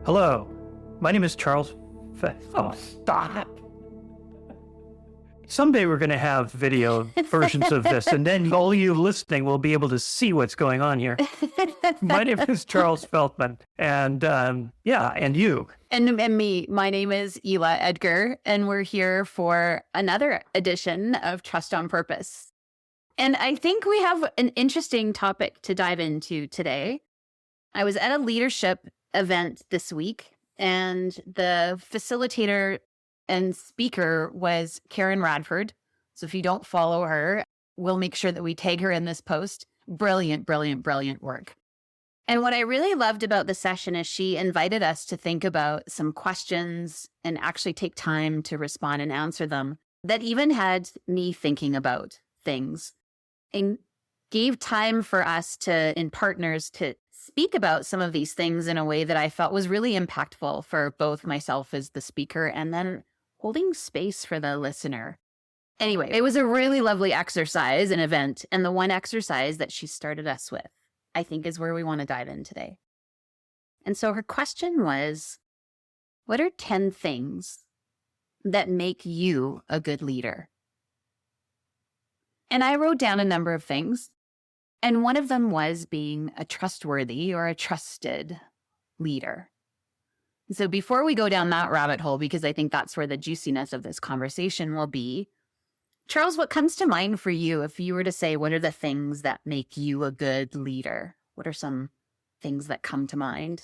Hello, my name is Charles. Stop. Someday we're going to have video versions of this, and then all you listening will be able to see what's going on here. My name is Charles Feldman, and and you. And me. My name is Ela Edgar, and we're here for another edition of Trust on Purpose. And I think we have an interesting topic to dive into today. I was at a leadership event this week, and the facilitator and speaker was Karen Radford. So if you don't follow her, we'll make sure that we tag her in this post. Brilliant, brilliant, brilliant work. And what I really loved about the session is she invited us to think about some questions and actually take time to respond and answer them that even had me thinking about things, and gave time for us in partners to speak about some of these things in a way that I felt was really impactful for both myself as the speaker and then holding space for the listener. Anyway, it was a really lovely exercise and event. And the one exercise that she started us with, I think, is where we want to dive in today. And so her question was, what are 10 things that make you a good leader? And I wrote down a number of things. And one of them was being a trustworthy or a trusted leader. So before we go down that rabbit hole, because I think that's where the juiciness of this conversation will be, Charles, what comes to mind for you if you were to say, what are the things that make you a good leader? What are some things that come to mind?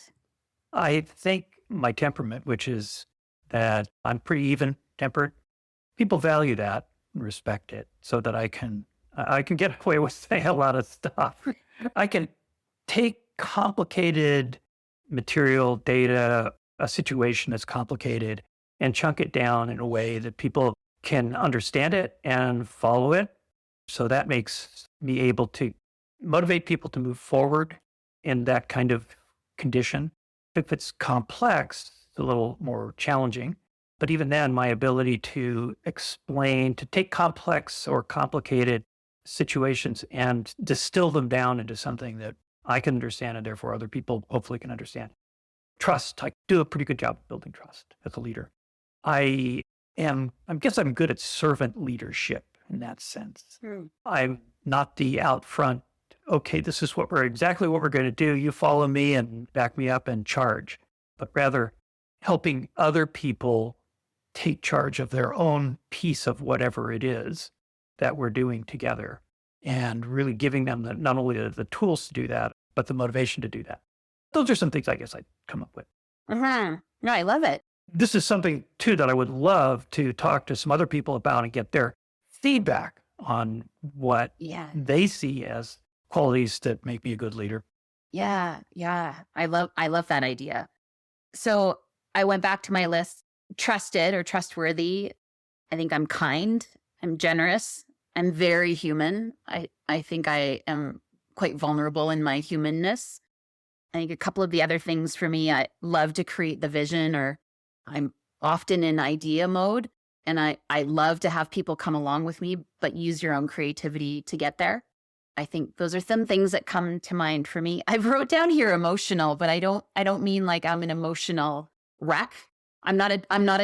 I think my temperament, which is that I'm pretty even-tempered, people value that and respect it so that I can get away with saying a lot of stuff. I can take complicated material, data, a situation that's complicated, and chunk it down in a way that people can understand it and follow it. So that makes me able to motivate people to move forward in that kind of condition. If it's complex, it's a little more challenging. But even then, my ability to explain, to take complex or complicated situations and distill them down into something that I can understand and therefore other people hopefully can understand. Trust. I do a pretty good job of building trust as a leader. I guess I'm good at servant leadership in that sense. I'm not the out front, okay, this is exactly what we're going to do. You follow me and back me up and charge, but rather helping other people take charge of their own piece of whatever it is that we're doing together, and really giving them not only the tools to do that, but the motivation to do that. Those are some things I guess I'd come up with. No, I love it. This is something too that I would love to talk to some other people about and get their feedback on what they see as qualities that make me a good leader. Yeah. I love that idea. So I went back to my list. Trusted or trustworthy. I think I'm kind. I'm generous. I'm very human. I think I am quite vulnerable in my humanness. I think a couple of the other things for me, I love to create the vision, or I'm often in idea mode. And I love to have people come along with me, but use your own creativity to get there. I think those are some things that come to mind for me. I wrote down here emotional, but I don't mean like I'm an emotional wreck. I'm not a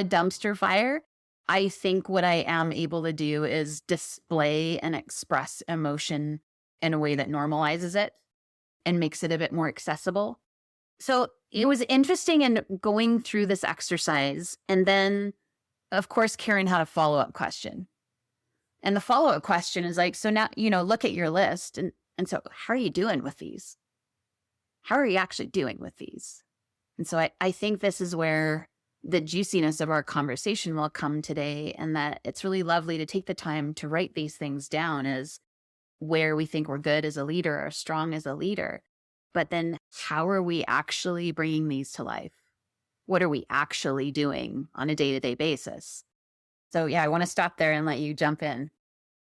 dumpster fire. I think what I am able to do is display and express emotion in a way that normalizes it and makes it a bit more accessible. So it was interesting in going through this exercise. And then, of course, Karen had a follow-up question. And the follow-up question is like, so now, look at your list. And so how are you doing with these? How are you actually doing with these? And so I think this is where the juiciness of our conversation will come today, and that it's really lovely to take the time to write these things down as where we think we're good as a leader or strong as a leader. But then how are we actually bringing these to life? What are we actually doing on a day-to-day basis? So I want to stop there and let you jump in.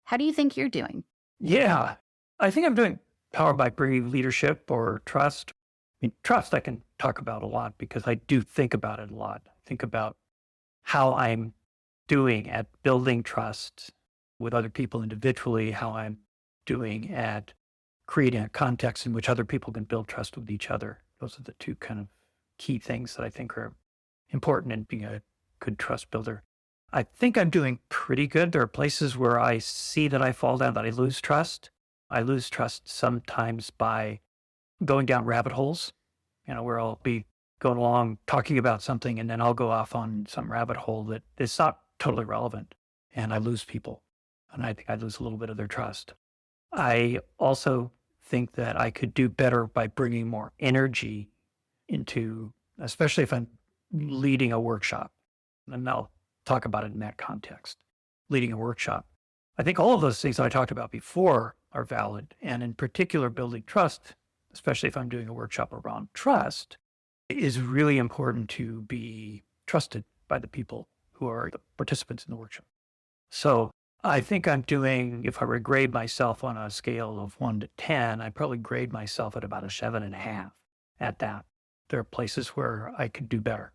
How do you think you're doing? Yeah, I think I'm doing powered by bringing leadership or trust. Trust I can talk about a lot because I do think about it a lot. Think about how I'm doing at building trust with other people individually, how I'm doing at creating a context in which other people can build trust with each other. Those are the two kind of key things that I think are important in being a good trust builder. I think I'm doing pretty good. There are places where I see that I fall down, that I lose trust. I lose trust sometimes by going down rabbit holes, where I'll be going along talking about something and then I'll go off on some rabbit hole that is not totally relevant and I lose people. And I think I lose a little bit of their trust. I also think that I could do better by bringing more energy into, especially if I'm leading a workshop. And I'll talk about it in that context, leading a workshop. I think all of those things that I talked about before are valid. And in particular, building trust, especially if I'm doing a workshop around trust, is really important to be trusted by the people who are the participants in the workshop. So I think I'm doing, if I were to grade myself on a scale of 1 to 10, I'd probably grade myself at about a 7.5 at that. There are places where I could do better.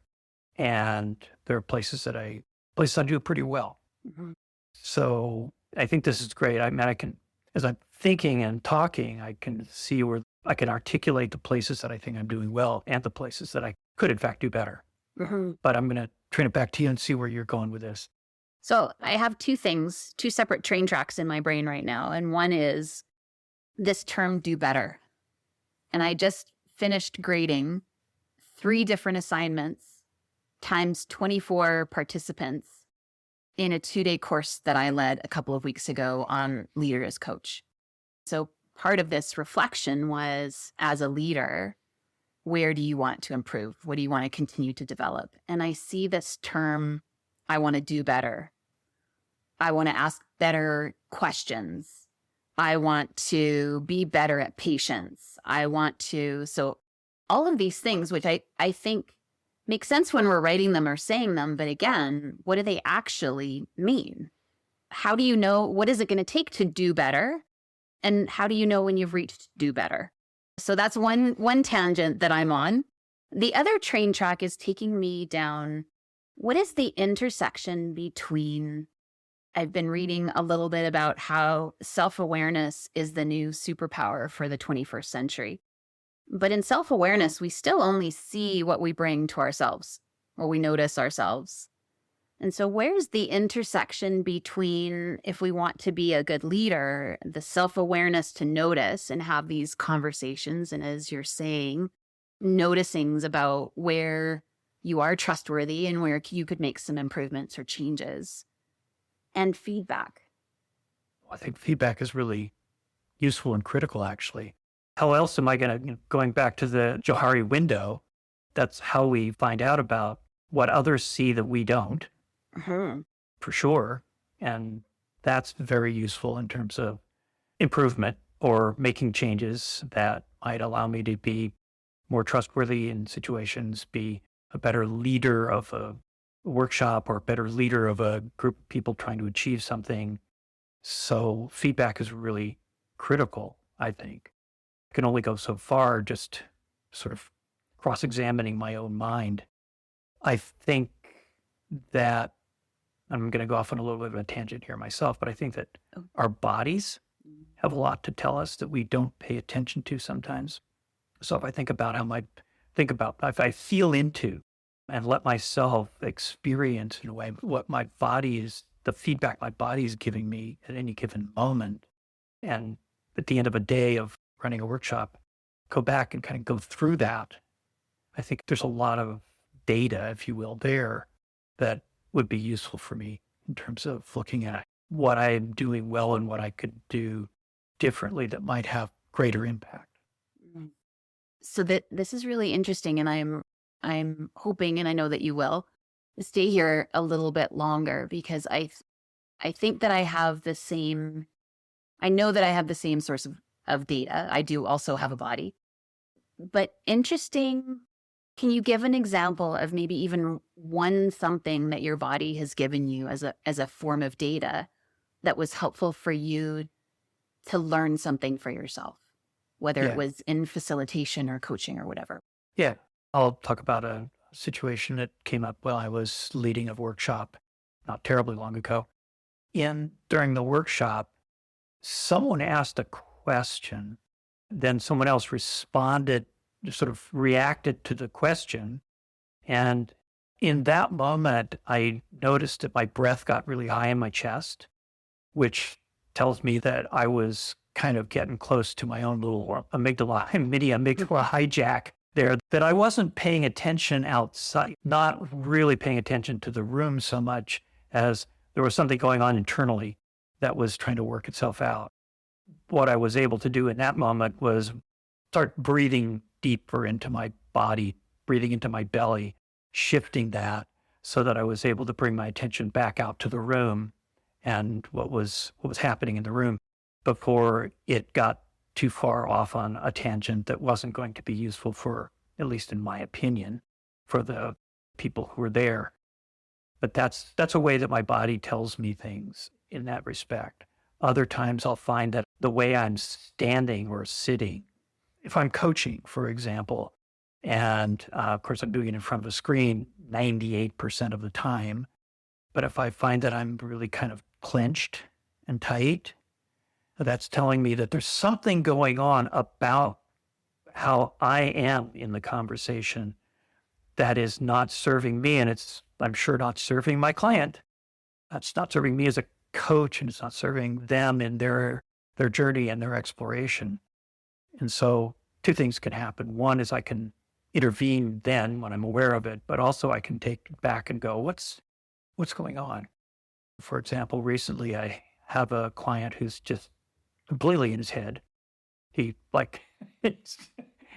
And there are places I do pretty well. Mm-hmm. So I think this is great. I mean, I can, as I'm thinking and talking, I can see where I can articulate the places that I think I'm doing well and the places that I could, in fact, do better. Mm-hmm. But I'm going to turn it back to you and see where you're going with this. So I have two separate train tracks in my brain right now. And one is this term, do better. And I just finished grading 3 different assignments times 24 participants in a 2-day course that I led a couple of weeks ago on Leader as Coach. So part of this reflection was, as a leader, where do you want to improve? What do you want to continue to develop? And I see this term, I want to do better. I want to ask better questions. I want to be better at patience. So all of these things, which I think make sense when we're writing them or saying them. But again, what do they actually mean? How do you know, what is it going to take to do better? And how do you know when you've reached do better? So that's one tangent that I'm on. The other train track is taking me down, what is the intersection between, I've been reading a little bit about how self-awareness is the new superpower for the 21st century. But in self-awareness, we still only see what we bring to ourselves, or we notice ourselves. And so where's the intersection between, if we want to be a good leader, the self-awareness to notice and have these conversations, and as you're saying, noticings about where you are trustworthy and where you could make some improvements or changes, and feedback? I think feedback is really useful and critical, actually. How else am I going back to the Johari window, that's how we find out about what others see that we don't, for sure. And that's very useful in terms of improvement or making changes that might allow me to be more trustworthy in situations, be a better leader of a workshop or a better leader of a group of people trying to achieve something. So feedback is really critical, I think. I can only go so far just sort of cross-examining my own mind. I think that, I'm going to go off on a little bit of a tangent here myself, but I think that our bodies have a lot to tell us that we don't pay attention to sometimes. So if I think about if I feel into and let myself experience in a way what my body is, the feedback my body is giving me at any given moment. And at the end of a day of running a workshop, go back and kind of go through that. I think there's a lot of data, if you will, there that would be useful for me in terms of looking at what I'm doing well and what I could do differently that might have greater impact. So this is really interesting, and I'm hoping, and I know that you will, stay here a little bit longer, because I think that I know that I have the same source of data. I do also have a body. But interesting, can you give an example of maybe even one something that your body has given you as a form of data that was helpful for you to learn something for yourself, whether it was in facilitation or coaching or whatever? Yeah, I'll talk about a situation that came up while I was leading a workshop not terribly long ago. During the workshop, someone asked a question, then someone else responded just sort of reacted to the question. And in that moment, I noticed that my breath got really high in my chest, which tells me that I was kind of getting close to my own little amygdala, mini amygdala hijack there, that I wasn't paying attention outside, not really paying attention to the room so much as there was something going on internally that was trying to work itself out. What I was able to do in that moment was start breathing deeper into my body, breathing into my belly, shifting that so that I was able to bring my attention back out to the room and what was happening in the room before it got too far off on a tangent that wasn't going to be useful for, at least in my opinion, for the people who were there. But that's a way that my body tells me things in that respect. Other times I'll find that the way I'm standing or sitting, if I'm coaching, for example, and of course I'm doing it in front of a screen 98% of the time, but if I find that I'm really kind of clenched and tight, that's telling me that there's something going on about how I am in the conversation that is not serving me. And it's, I'm sure, not serving my client. That's not serving me as a coach, and it's not serving them in their journey and their exploration. And so two things can happen. One is I can intervene then when I'm aware of it, but also I can take it back and go, what's going on? For example, recently I have a client who's just completely in his head. He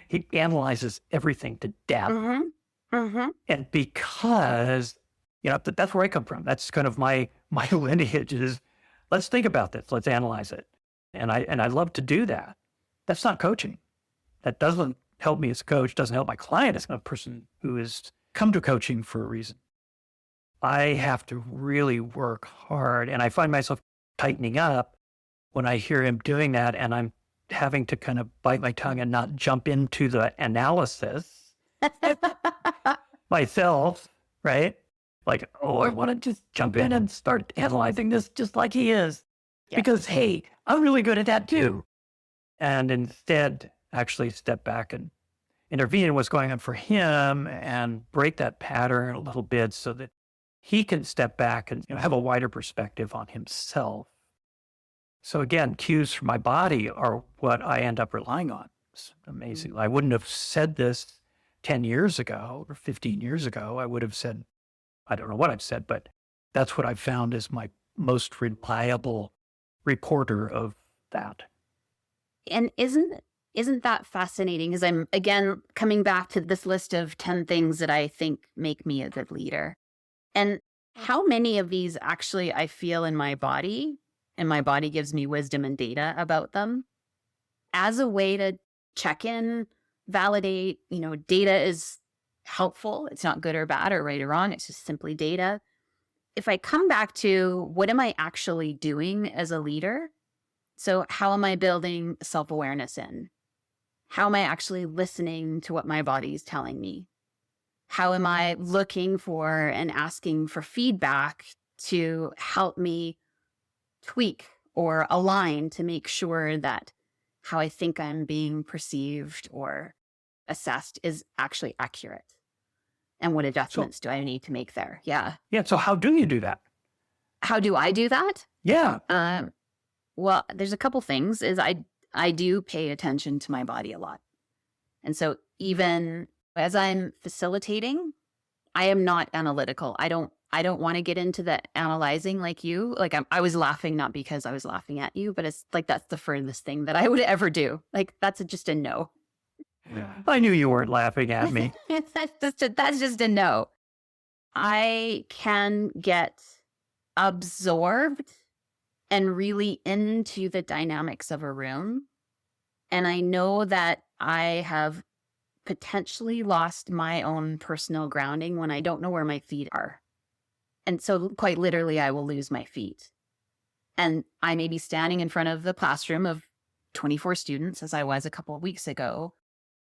he analyzes everything to death. Mm-hmm. Mm-hmm. And because, that's where I come from. That's kind of my lineage is, let's think about this. Let's analyze it. And I love to do that. That's not coaching. That doesn't help me as a coach, doesn't help my client as a person who has come to coaching for a reason. I have to really work hard, and I find myself tightening up when I hear him doing that, and I'm having to kind of bite my tongue and not jump into the analysis myself, right? Like, I want to just jump in and start analyzing this just like he is. Yeah. Because, hey, I'm really good at that too. And instead, actually step back and intervene in what's going on for him and break that pattern a little bit so that he can step back and have a wider perspective on himself. So again, cues from my body are what I end up relying on. It's amazing. I wouldn't have said this 10 years ago or 15 years ago. I would have said, I don't know what I've said, but that's what I've found is my most reliable reporter of that. And isn't that fascinating? Because I'm, again, coming back to this list of 10 things that I think make me a good leader. And how many of these actually I feel in my body, and my body gives me wisdom and data about them as a way to check in, validate, data is helpful. It's not good or bad or right or wrong. It's just simply data. If I come back to what am I actually doing as a leader? So how am I building self-awareness in? How am I actually listening to what my body is telling me? How am I looking for and asking for feedback to help me tweak or align to make sure that how I think I'm being perceived or assessed is actually accurate? And what adjustments do I need to make there? Yeah. Yeah. So how do you do that? How do I do that? Yeah. Well, there's a couple things. Is I do pay attention to my body a lot. And so even as I'm facilitating, I am not analytical. I don't want to get into the analyzing like you. Like I was laughing, not because I was laughing at you, but it's like, that's the furthest thing that I would ever do. Like that's just a no. Yeah. I knew you weren't laughing at me. That's just a no. I can get absorbed and really into the dynamics of a room. And I know that I have potentially lost my own personal grounding when I don't know where my feet are. And so quite literally, I will lose my feet. And I may be standing in front of the classroom of 24 students, as I was a couple of weeks ago,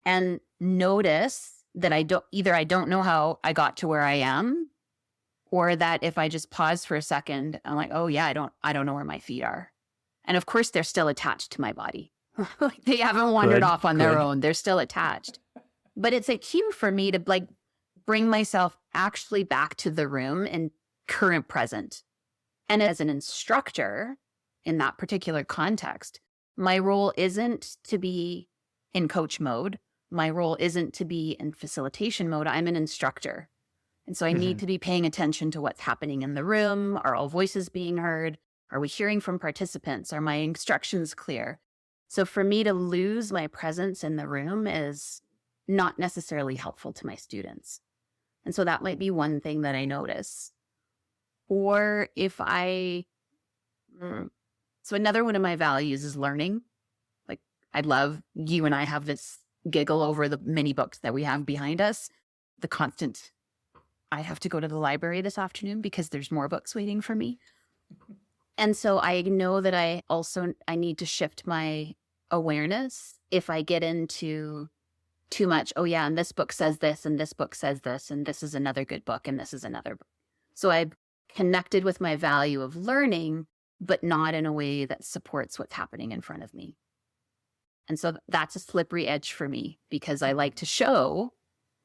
and notice that I don't know how I got to where I am, or that if I just pause for a second, I'm like, oh yeah, I don't know where my feet are. And of course, they're still attached to my body. They haven't wandered off on their own. They're still attached. But it's a cue for me to like bring myself actually back to the room and current present. And as an instructor in that particular context, my role isn't to be in coach mode. My role isn't to be in facilitation mode. I'm an instructor. And so I need to be paying attention to what's happening in the room. Are all voices being heard? Are we hearing from participants? Are my instructions clear? So for me to lose my presence in the room is not necessarily helpful to my students. And so that might be one thing that I notice. Or if so another one of my values is learning. Like I love, you and I have this giggle over the many books that we have behind us. The constant, I have to go to the library this afternoon because there's more books waiting for me. And so I know that I need to shift my awareness if I get into too much, oh yeah, and this book says this, and this book says this, and this is another good book, and this is another book. So I've connected with my value of learning, but not in a way that supports what's happening in front of me. And so that's a slippery edge for me because I like to show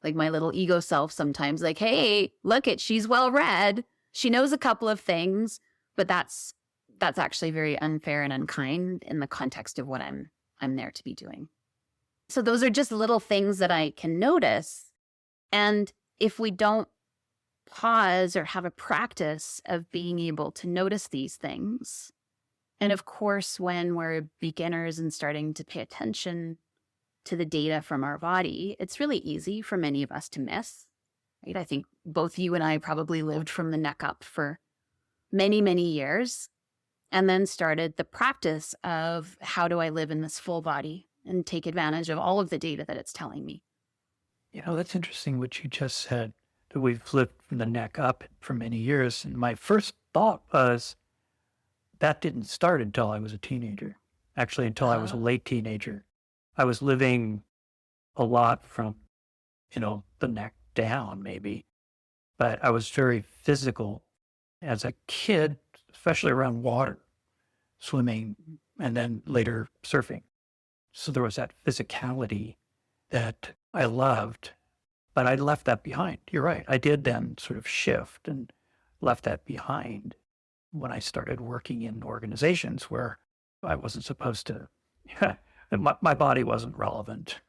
like my little ego self sometimes like, hey, look she's well read. She knows a couple of things, but that's actually very unfair and unkind in the context of what I'm there to be doing. So those are just little things that I can notice. And if we don't pause or have a practice of being able to notice these things, and of course, when we're beginners and starting to pay attention to the data from our body, it's really easy for many of us to miss, right? I think both you and I probably lived from the neck up for many, many years, and then started the practice of how do I live in this full body and take advantage of all of the data that it's telling me. That's interesting what you just said, that we've lived from the neck up for many years. And my first thought was that didn't start until I was a teenager, actually until I was a late teenager. I was living a lot from, the neck down maybe, but I was very physical as a kid, especially around water, swimming, and then later surfing. So there was that physicality that I loved, but I left that behind. You're right. I did then sort of shift and left that behind when I started working in organizations where I wasn't supposed to, my body wasn't relevant.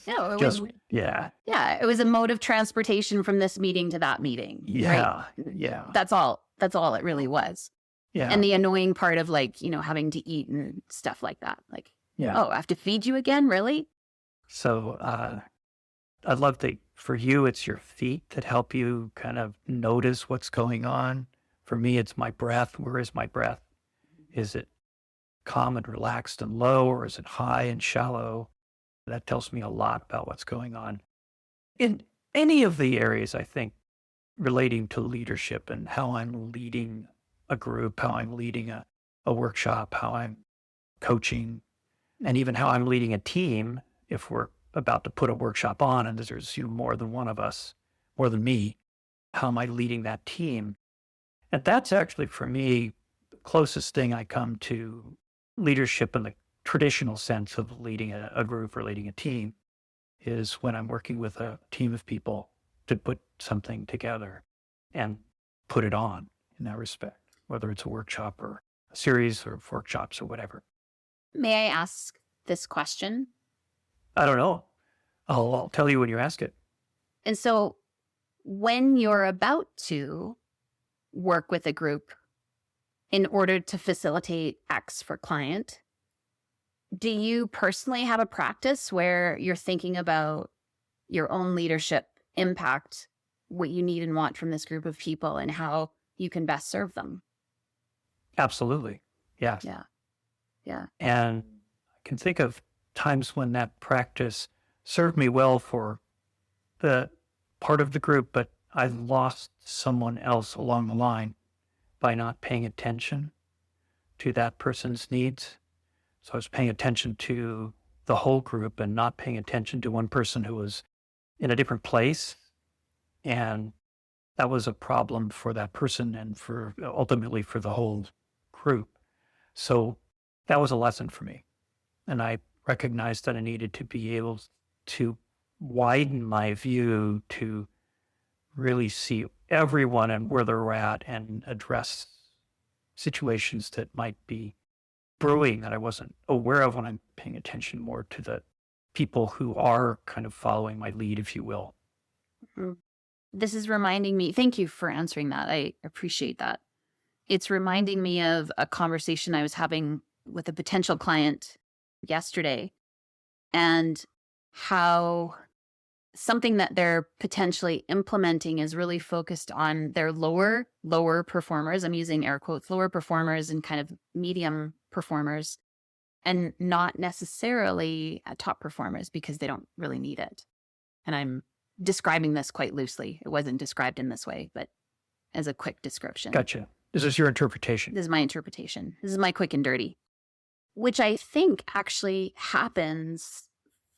No, it Just, was, yeah. Yeah, it was a mode of transportation from this meeting to that meeting. Yeah. Right? Yeah. That's all it really was. Yeah. And the annoying part of like, having to eat and stuff like that. Like, yeah. oh, I have to feed you again? Really? So I love that for you, it's your feet that help you kind of notice what's going on. For me, it's my breath. Where is my breath? Is it calm and relaxed and low, or is it high and shallow? That tells me a lot about what's going on. In any of the areas, I think, relating to leadership and how I'm leading a group, how I'm leading a workshop, how I'm coaching, and even how I'm leading a team, if we're about to put a workshop on and there's more than one of us, more than me, how am I leading that team? And that's actually, for me, the closest thing I come to leadership in the traditional sense of leading a group or leading a team is when I'm working with a team of people to put something together and put it on in that respect, whether it's a workshop or a series of workshops or whatever. May I ask this question? I don't know. I'll tell you when you ask it. And so when you're about to work with a group in order to facilitate X for client, do you personally have a practice where you're thinking about your own leadership impact, what you need and want from this group of people, and how you can best serve them? Absolutely. Yes. Yeah. Yeah. And I can think of times when that practice served me well for the part of the group, but I lost someone else along the line by not paying attention to that person's needs. So I was paying attention to the whole group and not paying attention to one person who was in a different place. And that was a problem for that person and for ultimately for the whole group. So that was a lesson for me. And I recognized that I needed to be able to widen my view to really see everyone and where they're at and address situations that might be brewing that I wasn't aware of when I'm paying attention more to the people who are kind of following my lead, if you will. Mhm. This is reminding me, thank you for answering that. I appreciate that. It's reminding me of a conversation I was having with a potential client yesterday, and how something that they're potentially implementing is really focused on their lower performers. I'm using air quotes, lower performers and kind of medium performers, and not necessarily top performers because they don't really need it. And I'm describing this quite loosely. It wasn't described in this way, but as a quick description. Gotcha. This is your interpretation. This is my interpretation. This is my quick and dirty, which I think actually happens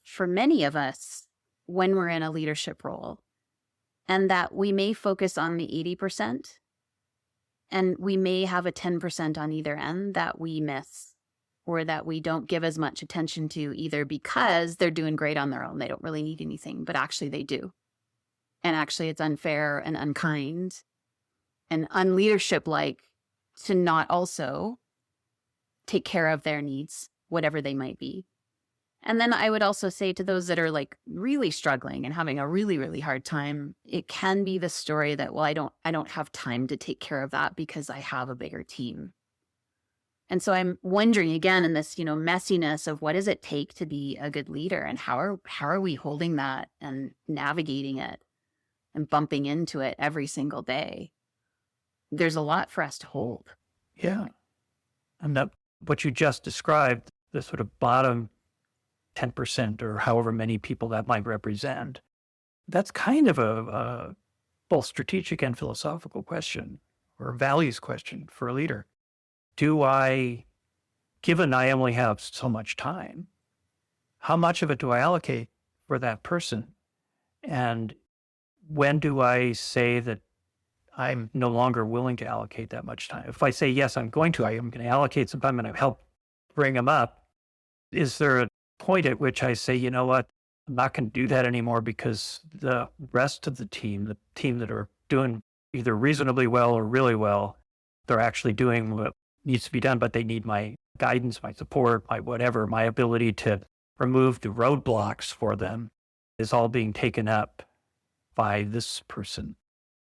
for many of us when we're in a leadership role, and that we may focus on the 80% and we may have a 10% on either end that we miss, or that we don't give as much attention to, either because they're doing great on their own. They don't really need anything, but actually they do. And actually it's unfair and unkind and unleadership-like to not also take care of their needs, whatever they might be. And then I would also say to those that are like really struggling and having a really, really hard time, it can be the story that, well, I don't have time to take care of that because I have a bigger team. And so I'm wondering again in this, messiness of what does it take to be a good leader, and how are we holding that and navigating it and bumping into it every single day? There's a lot for us to hold. Yeah. And that what you just described, the sort of bottom 10% or however many people that might represent, that's kind of a both strategic and philosophical question, or a values question for a leader. Given I only have so much time, how much of it do I allocate for that person? And when do I say that I'm no longer willing to allocate that much time? If I say, yes, I am going to allocate some time and I help bring them up, is there a point at which I say, you know what, I'm not going to do that anymore because the rest of the team that are doing either reasonably well or really well, they're actually doing what needs to be done, but they need my guidance, my support, my whatever, my ability to remove the roadblocks for them is all being taken up by this person.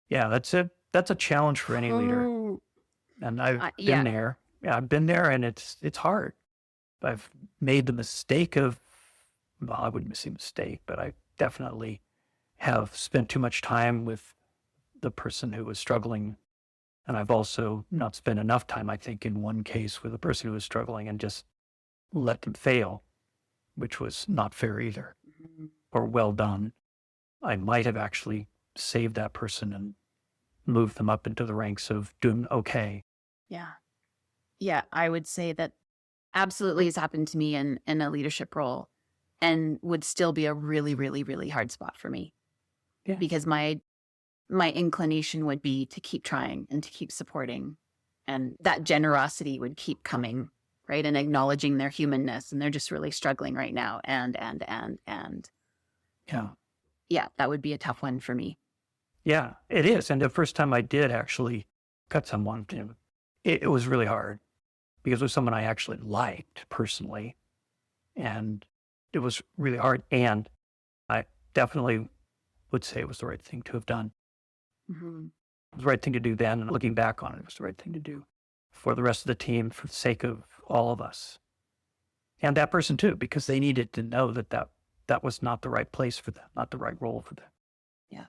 Yeah, that's a challenge for any leader. And I've been there. Yeah, I've been there, and it's hard. I've made the mistake of, well, I wouldn't say mistake, but I definitely have spent too much time with the person who was struggling. And I've also not spent enough time, I think, in one case with a person who was struggling and just let them fail, which was not fair either, or well done. I might have actually saved that person and moved them up into the ranks of doing okay. Yeah. Yeah, I would say that absolutely has happened to me in a leadership role, and would still be a really, really, really hard spot for me. Yeah. Because my inclination would be to keep trying and to keep supporting, and that generosity would keep coming, right? And acknowledging their humanness, and they're just really struggling right now. And. Yeah, that would be a tough one for me. Yeah, it is. And the first time I did actually cut someone, it was really hard because it was someone I actually liked personally. And it was really hard. And I definitely would say it was the right thing to have done. Mm-hmm. It was the right thing to do then. And looking back on it, it was the right thing to do for the rest of the team, for the sake of all of us. And that person too, because they needed to know that was not the right place for them, not the right role for them. Yeah.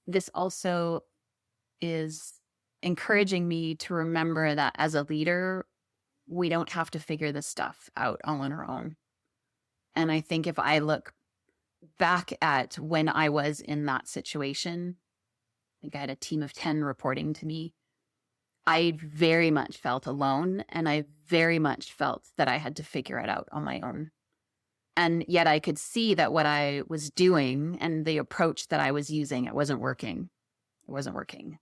This also is encouraging me to remember that as a leader, we don't have to figure this stuff out all on our own. And I think if I look back at when I was in that situation, I think I had a team of 10 reporting to me. I very much felt alone, and I very much felt that I had to figure it out on my own. And yet I could see that what I was doing and the approach that I was using, it wasn't working. It wasn't working.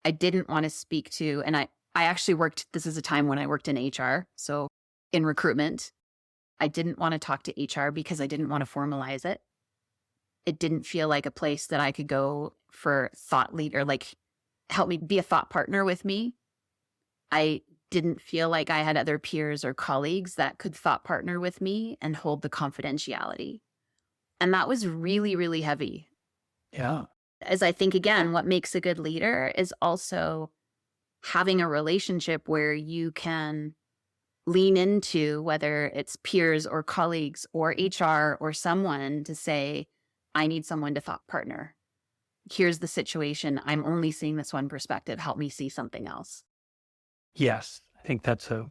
I didn't want to speak to, and I actually worked, this is a time when I worked in HR. So in recruitment, I didn't want to talk to HR because I didn't want to formalize it. it didn't feel like a place that I could go for thought leader, like help me be a thought partner with me. I didn't feel like I had other peers or colleagues that could thought partner with me and hold the confidentiality. And that was really, really heavy. Yeah. As I think again, what makes a good leader is also having a relationship where you can lean into, whether it's peers or colleagues or HR or someone, to say, I need someone to thought partner. Here's the situation. I'm only seeing this one perspective. Help me see something else. Yes. I think that's a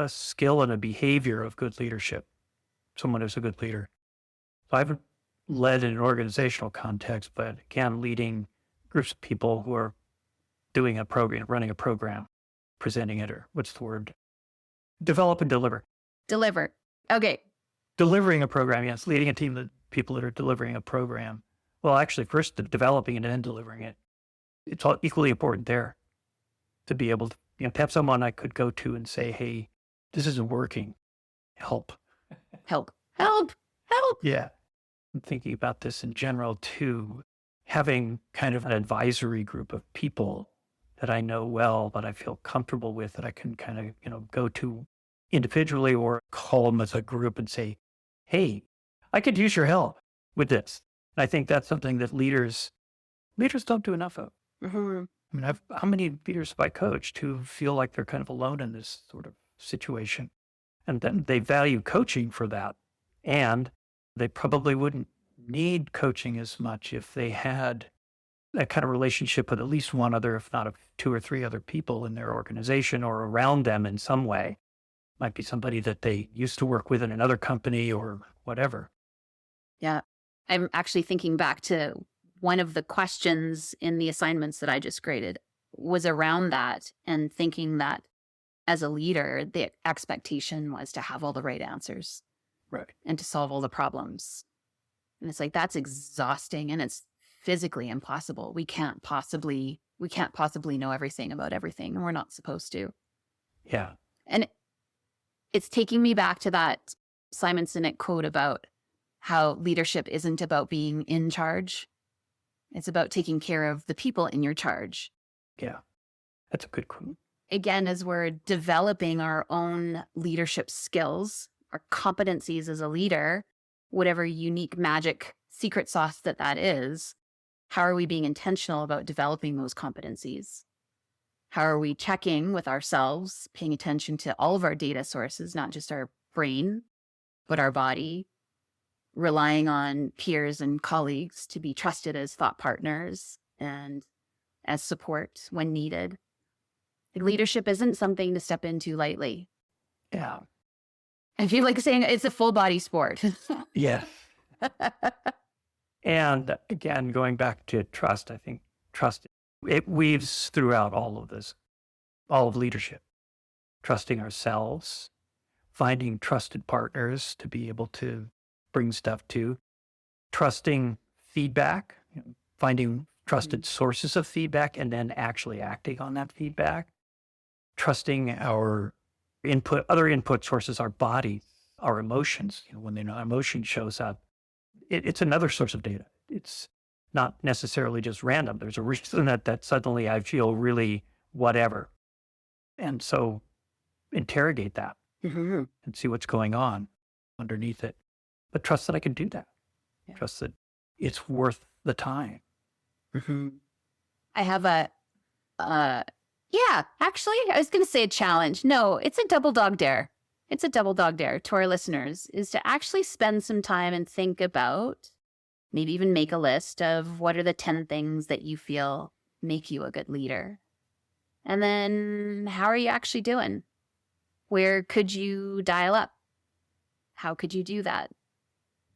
skill and a behavior of good leadership. Someone who's a good leader. So I haven't led in an organizational context, but again, leading groups of people who are doing a program, running a program, presenting it, or what's the word? Develop and deliver. Deliver. Okay. Delivering a program, yes. Leading a team of people that are delivering a program. Well, actually, first developing it and then delivering it. It's all equally important there to be able to, to have someone I could go to and say, hey, this isn't working. Help. Help. Help. Help. Yeah. I'm thinking about this in general too, having kind of an advisory group of people that I know well, that I feel comfortable with, that I can kind of, go to individually or call them as a group and say, hey, I could use your help with this. And I think that's something that leaders don't do enough of. Mm-hmm. I mean, how many leaders have I coached who feel like they're kind of alone in this sort of situation? And then they value coaching for that. And they probably wouldn't need coaching as much if they had that kind of relationship with at least one other, if not two or three other people in their organization or around them in some way. Might be somebody that they used to work with in another company or whatever. Yeah. I'm actually thinking back to one of the questions in the assignments that I just graded was around that, and thinking that as a leader, the expectation was to have all the right answers. Right. And to solve all the problems. And it's like, that's exhausting, and it's physically impossible. We can't possibly know everything about everything, and we're not supposed to. Yeah. And it's taking me back to that Simon Sinek quote about how leadership isn't about being in charge. It's about taking care of the people in your charge. Yeah. That's a good quote. Again, as we're developing our own leadership skills, our competencies as a leader, whatever unique magic secret sauce that is, how are we being intentional about developing those competencies? How are we checking with ourselves, paying attention to all of our data sources, not just our brain, but our body, relying on peers and colleagues to be trusted as thought partners and as support when needed? Leadership isn't something to step into lightly. Yeah. I feel like saying it's a full body sport. Yeah. And again, going back to trust, I think trust, it weaves throughout all of this, all of leadership. Trusting ourselves, finding trusted partners to be able to bring stuff to, trusting feedback, finding trusted sources of feedback, and then actually acting on that feedback. Trusting our input, other input sources, our body, our emotions. When an emotion shows up, it's another source of data. It's not necessarily just random. There's a reason that suddenly I feel really whatever. And so interrogate that and see what's going on underneath it. But trust that I can do that. Yeah. Trust that it's worth the time. I have actually, I was going to say a challenge. No, it's a double dog dare. It's a double dog dare to our listeners, is to actually spend some time and think about, maybe even make a list of what are the 10 things that you feel make you a good leader. And then how are you actually doing? Where could you dial up? How could you do that?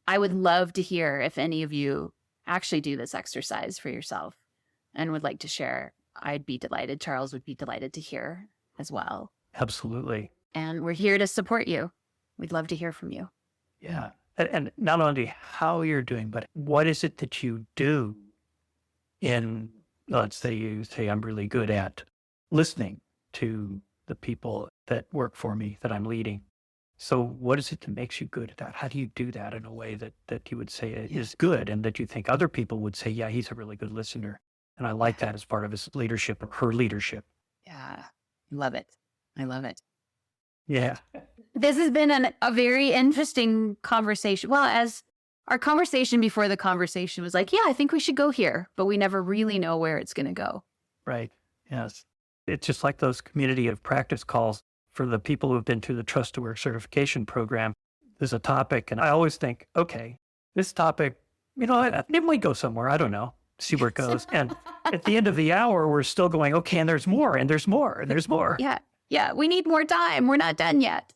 I would love to hear if any of you actually do this exercise for yourself and would like to share. I'd be delighted. Charles would be delighted to hear as well. Absolutely. And we're here to support you. We'd love to hear from you. Yeah. And not only how you're doing, but what is it that you do in, let's say you say, I'm really good at listening to the people that work for me, that I'm leading. So what is it that makes you good at that? How do you do that in a way that you would say is good and that you think other people would say, yeah, he's a really good listener. And I like that as part of his leadership or her leadership. Yeah. Love it. I love it. Yeah. This has been a very interesting conversation. Well, as our conversation before the conversation was like, yeah, I think we should go here, but we never really know where it's going to go. Right. Yes. It's just like those community of practice calls for the people who have been through the Trust to Work certification program. There's a topic, and I always think, okay, this topic, it might go somewhere. I don't know. See where it goes. And at the end of the hour, we're still going, okay, and there's more, and there's more, and there's more. Yeah. Yeah. We need more time. We're not done yet.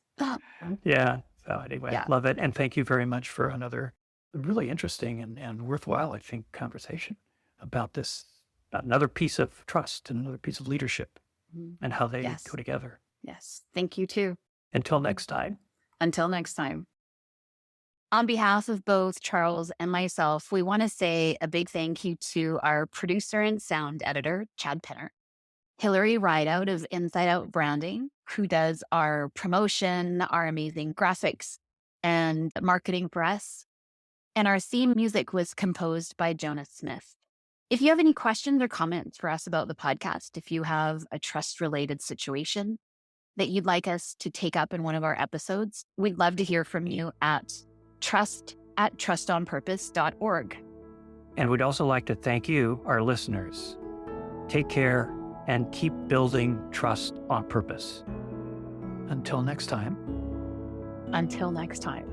Yeah. So anyway, love it. And thank you very much for another really interesting and worthwhile, I think, conversation about this, another piece of trust and another piece of leadership and how they go together. Yes. Thank you too. Until next time. Until next time. On behalf of both Charles and myself, we want to say a big thank you to our producer and sound editor, Chad Penner, Hillary Rideout of Inside Out Branding, who does our promotion, our amazing graphics, and marketing for us. And our theme music was composed by Jonas Smith. If you have any questions or comments for us about the podcast, if you have a trust-related situation that you'd like us to take up in one of our episodes, we'd love to hear from you at trust@trustonpurpose.org. And we'd also like to thank you, our listeners. Take care and keep building trust on purpose. Until next time. Until next time.